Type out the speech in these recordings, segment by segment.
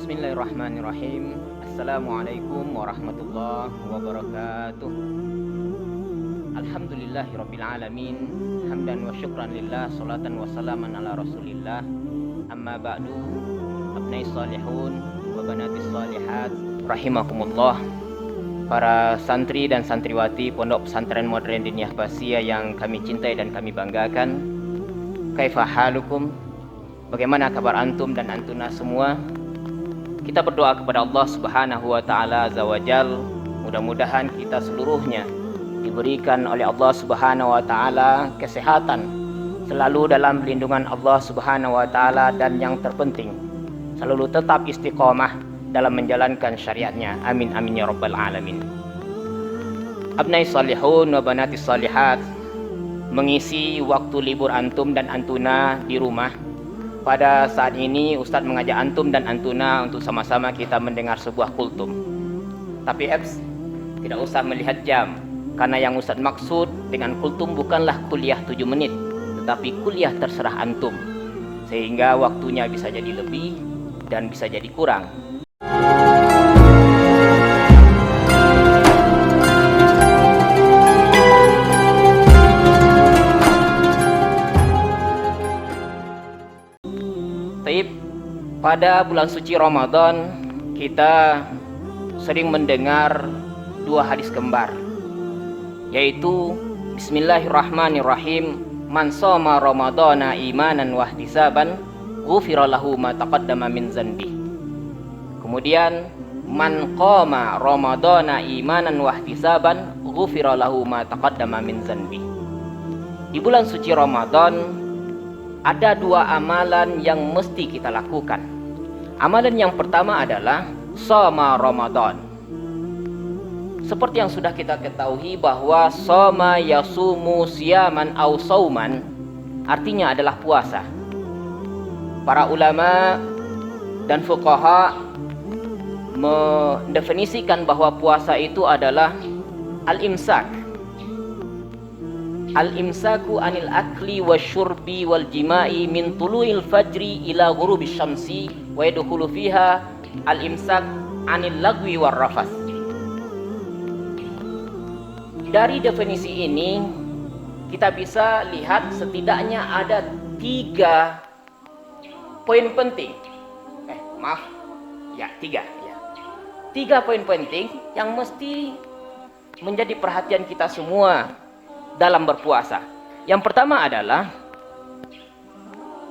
Bismillahirrahmanirrahim. Assalamualaikum warahmatullahi wabarakatuh. Alhamdulillahirabbil alamin. Hamdan wa syukran lillah, salatan wa salaman ala Rasulillah. Amma ba'du. Abnai salihun wa banatis salihat rahimakumullah. Para santri dan santriwati Pondok Pesantren Modern Diniyah Basia yang kami cintai dan kami banggakan. Kaifa halukum? Bagaimana kabar antum dan antuna semua? Kita berdoa kepada Allah Subhanahu wa taala azza wajal, mudah-mudahan kita seluruhnya diberikan oleh Allah Subhanahu wa taala kesehatan, selalu dalam lindungan Allah Subhanahu wa taala, dan yang terpenting selalu tetap istiqomah dalam menjalankan syariatnya. Amin amin ya rabbal alamin. Abnai salihun wa banatis salihat, mengisi waktu libur antum dan antuna di rumah. Pada saat ini Ustadz mengajak antum dan antuna untuk sama-sama kita mendengar sebuah kultum. Tapi tidak usah melihat jam, karena yang Ustadz maksud dengan kultum bukanlah kuliah 7 menit, tetapi kuliah terserah antum, sehingga waktunya bisa jadi lebih dan bisa jadi kurang. Pada bulan suci Ramadan kita sering mendengar dua hadis kembar, yaitu Bismillahirrahmanirrahim, man shoma ramadhana imanan wahtisaban ghufira lahu ma taqaddama min dzanbi. Kemudian man qama ramadhana imanan wahtisaban ghufira lahu ma taqaddama min dzanbi. Di bulan suci Ramadan ada dua amalan yang mesti kita lakukan. Amalan yang pertama adalah shoma Ramadan. Seperti yang sudah kita ketahui bahwa shoma yasumu siyaman au sauman artinya adalah puasa. Para ulama dan fuqaha mendefinisikan bahwa puasa itu adalah al-imsak. Al-imsaku anil akli wasyurbi wal jima'i min tulu'il fajri ila ghurubis syamsi wa yadkhulu fiha al-imsak anil lagwi war rafas. Dari definisi ini kita bisa lihat setidaknya ada 3 poin penting. Tiga poin penting yang mesti menjadi perhatian kita semua dalam berpuasa. Yang pertama adalah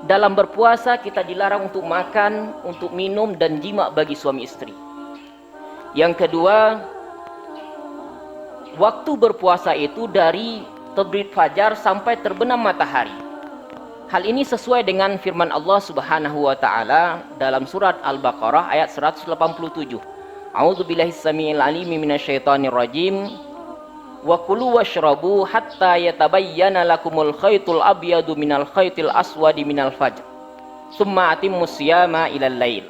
dalam berpuasa kita dilarang untuk makan, untuk minum dan jima bagi suami istri. Yang kedua, waktu berpuasa itu dari terbit fajar sampai terbenam matahari. Hal ini sesuai dengan firman Allah Subhanahu wa taala dalam surat Al-Baqarah ayat 187. A'udzubillahi samiil alim minasyaitonir rajim. Wa kulu washrabu hatta yatabayyana lakumul khaytul abyadu minal khaytil aswadi minal fajr summa atimmus siyama ilal lail.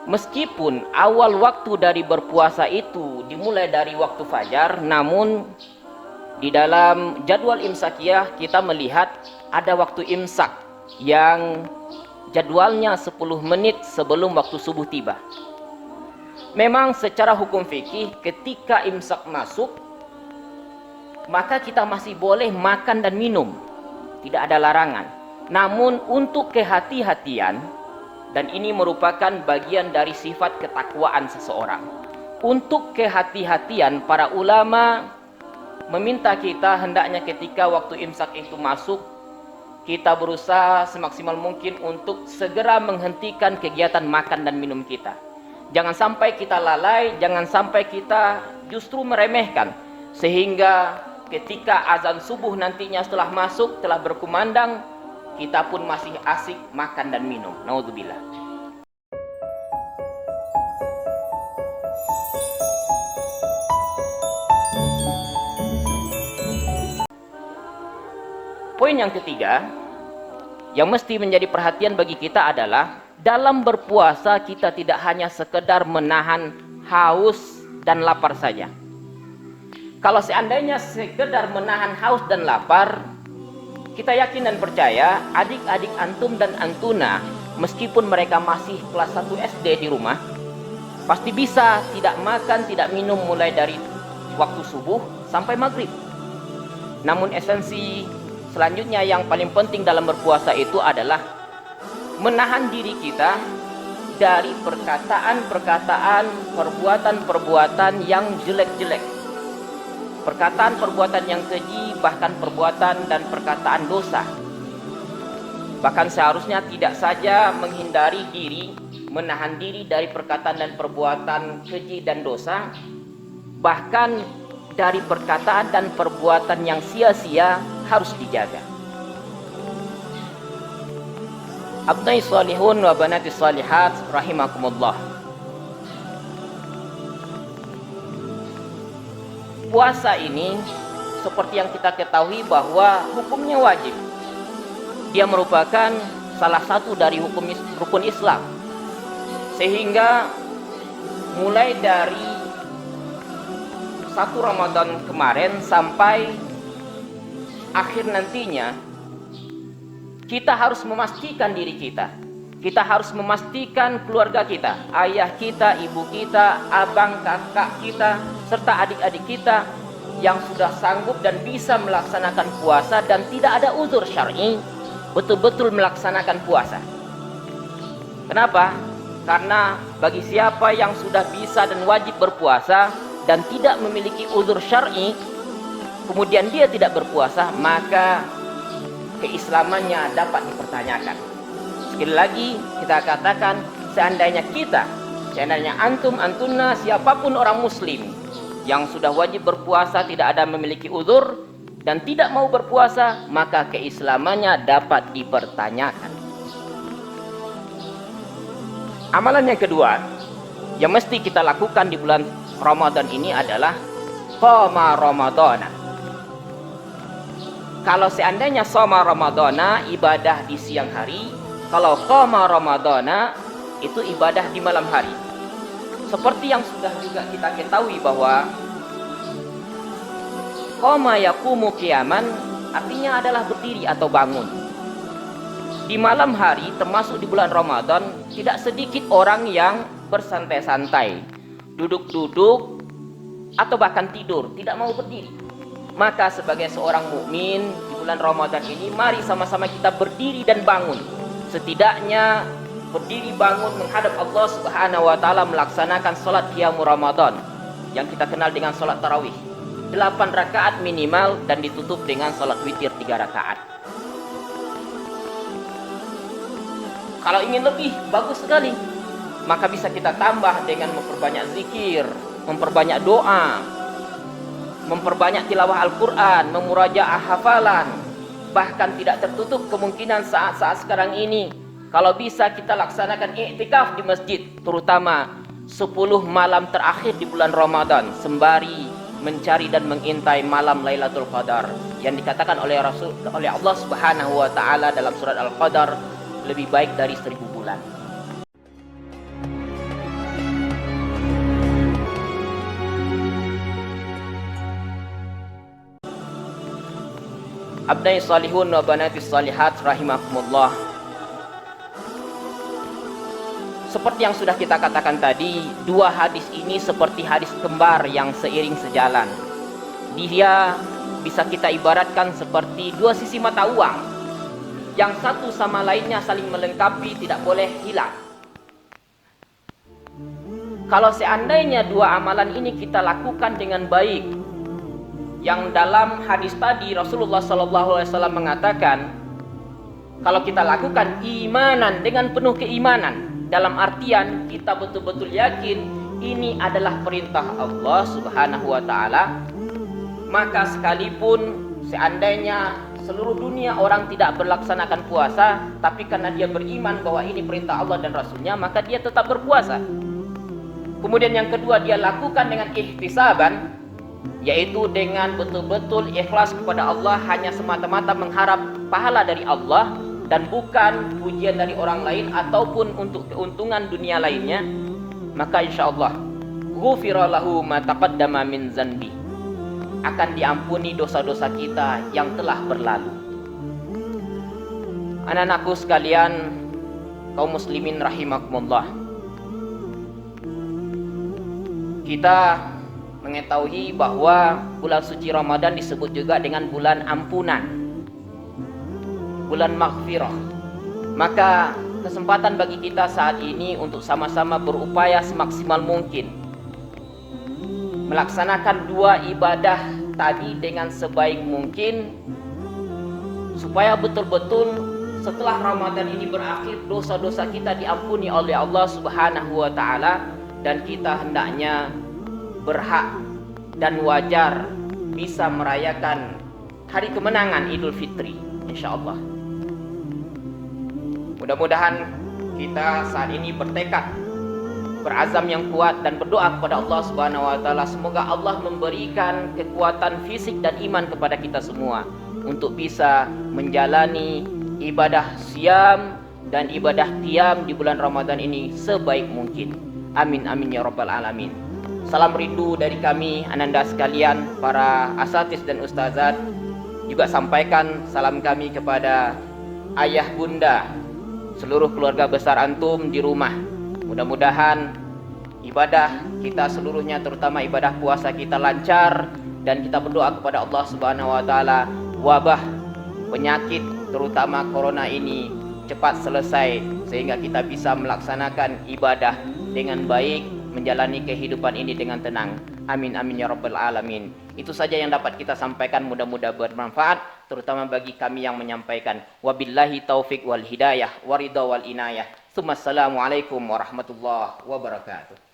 Meskipun awal waktu dari berpuasa itu dimulai dari waktu fajar, namun di dalam jadwal imsakiyah kita melihat ada waktu imsak yang jadwalnya 10 menit sebelum waktu subuh tiba. Memang secara hukum fikih ketika imsak masuk maka kita masih boleh makan dan minum, tidak ada larangan. Namun untuk kehati-hatian, dan ini merupakan bagian dari sifat ketakwaan seseorang, untuk kehati-hatian para ulama meminta kita hendaknya ketika waktu imsak itu masuk kita berusaha semaksimal mungkin untuk segera menghentikan kegiatan makan dan minum kita. Jangan sampai kita lalai, jangan sampai kita justru meremehkan, sehingga ketika azan subuh nantinya setelah masuk, telah berkumandang, kita pun masih asik makan dan minum. Naudzubillah. Poin yang ketiga yang mesti menjadi perhatian bagi kita adalah dalam berpuasa kita tidak hanya sekedar menahan haus dan lapar saja. Kalau seandainya sekedar menahan haus dan lapar, kita yakin dan percaya adik-adik antum dan antuna meskipun mereka masih kelas 1 SD di rumah, pasti bisa tidak makan, tidak minum mulai dari waktu subuh sampai maghrib. Namun esensi selanjutnya yang paling penting dalam berpuasa itu adalah menahan diri kita dari perkataan-perkataan, perbuatan-perbuatan yang jelek-jelek, perkataan perbuatan yang keji, bahkan perbuatan dan perkataan dosa. Bahkan seharusnya tidak saja menghindari diri, menahan diri dari perkataan dan perbuatan keji dan dosa, bahkan dari perkataan dan perbuatan yang sia-sia harus dijaga. Abnai salihun wa banati salihat rahimakumullah. Puasa ini seperti yang kita ketahui bahwa hukumnya wajib. Dia merupakan salah satu dari rukun Islam. Sehingga mulai dari 1 Ramadan kemarin sampai akhir nantinya, kita harus memastikan diri kita. Kita harus memastikan keluarga kita, ayah kita, ibu kita, abang, kakak kita, serta adik-adik kita yang sudah sanggup dan bisa melaksanakan puasa dan tidak ada uzur syar'i, betul-betul melaksanakan puasa. Kenapa? Karena bagi siapa yang sudah bisa dan wajib berpuasa dan tidak memiliki uzur syar'i, kemudian dia tidak berpuasa, maka keislamannya dapat dipertanyakan. Sekali lagi kita katakan, seandainya antunna, siapapun orang muslim yang sudah wajib berpuasa tidak ada memiliki uzur dan tidak mau berpuasa, maka keislamannya dapat dipertanyakan. Amalan yang kedua yang mesti kita lakukan di bulan Ramadan ini adalah qama Ramadana. Kalau seandainya shoma Ramadana, ibadah di siang hari. Kalau qama Ramadana, itu ibadah di malam hari. Seperti yang sudah juga kita ketahui bahwa qama yaqumu qiyaman artinya adalah berdiri atau bangun. Di malam hari, termasuk di bulan Ramadan, tidak sedikit orang yang bersantai-santai, duduk-duduk, atau bahkan tidur, tidak mau berdiri. Maka sebagai seorang mukmin di bulan Ramadan ini, mari sama-sama kita berdiri dan bangun. Setidaknya berdiri bangun menghadap Allah Subhanahu wa taala melaksanakan salat qiyamul Ramadan yang kita kenal dengan salat tarawih. 8 rakaat minimal dan ditutup dengan salat witir 3 rakaat. Kalau ingin lebih bagus sekali, maka bisa kita tambah dengan memperbanyak zikir, memperbanyak doa, memperbanyak tilawah Al-Quran, memurajaah hafalan. Bahkan tidak tertutup kemungkinan saat-saat sekarang ini, kalau bisa kita laksanakan i'tikaf di masjid, terutama 10 malam terakhir di bulan Ramadan, sembari mencari dan mengintai malam Lailatul Qadar yang dikatakan oleh Allah Subhanahu wa taala dalam surat Al-Qadar, lebih baik dari 1000 bulan. Abnai salihun wa banati salihat rahimakumullah. Seperti yang sudah kita katakan tadi, 2 hadis ini seperti hadis kembar yang seiring sejalan. Dia bisa kita ibaratkan seperti 2 sisi mata uang, yang satu sama lainnya saling melengkapi, tidak boleh hilang. Kalau seandainya 2 amalan ini kita lakukan dengan baik, yang dalam hadis tadi Rasulullah SAW mengatakan, kalau kita lakukan imanan dengan penuh keimanan, dalam artian kita betul-betul yakin ini adalah perintah Allah Subhanahu wa taala, maka sekalipun seandainya seluruh dunia orang tidak melaksanakan puasa, tapi karena dia beriman bahwa ini perintah Allah dan Rasulnya, maka dia tetap berpuasa. Kemudian yang kedua, dia lakukan dengan ihtisaban, yaitu dengan betul-betul ikhlas kepada Allah, hanya semata-mata mengharap pahala dari Allah dan bukan pujian dari orang lain ataupun untuk keuntungan dunia lainnya, maka insyaallah ghufira lahu ma taqaddama min zanbi, akan diampuni dosa-dosa kita yang telah berlalu. Anak-anakku sekalian, kaum muslimin rahimakumullah, kita mengetahui bahwa bulan suci Ramadan disebut juga dengan bulan ampunan, bulan maghfirah. Maka kesempatan bagi kita saat ini untuk sama-sama berupaya semaksimal mungkin melaksanakan dua ibadah tadi dengan sebaik mungkin, supaya betul-betul setelah Ramadan ini berakhir dosa-dosa kita diampuni oleh Allah Subhanahu wa taala, dan kita hendaknya berhak dan wajar bisa merayakan hari kemenangan Idul Fitri insyaallah. Mudah-mudahan kita saat ini bertekad, berazam yang kuat dan berdoa kepada Allah Subhanahu wa taala, semoga Allah memberikan kekuatan fisik dan iman kepada kita semua untuk bisa menjalani ibadah siam dan ibadah qiyam di bulan Ramadan ini sebaik mungkin. Amin amin ya rabbal alamin. Salam rindu dari kami ananda sekalian, para asatis dan ustazat. Juga sampaikan salam kami kepada ayah bunda, seluruh keluarga besar antum di rumah. Mudah-mudahan ibadah kita seluruhnya, terutama ibadah puasa kita lancar, dan kita berdoa kepada Allah Subhanahu wa taala wabah penyakit terutama corona ini cepat selesai, sehingga kita bisa melaksanakan ibadah dengan baik, menjalani kehidupan ini dengan tenang. Amin amin ya rabbal alamin. Itu saja yang dapat kita sampaikan, mudah-mudahan bermanfaat terutama bagi kami yang menyampaikan. Wabillahi taufik wal hidayah waridha wal inayah. Assalamualaikum warahmatullahi wabarakatuh.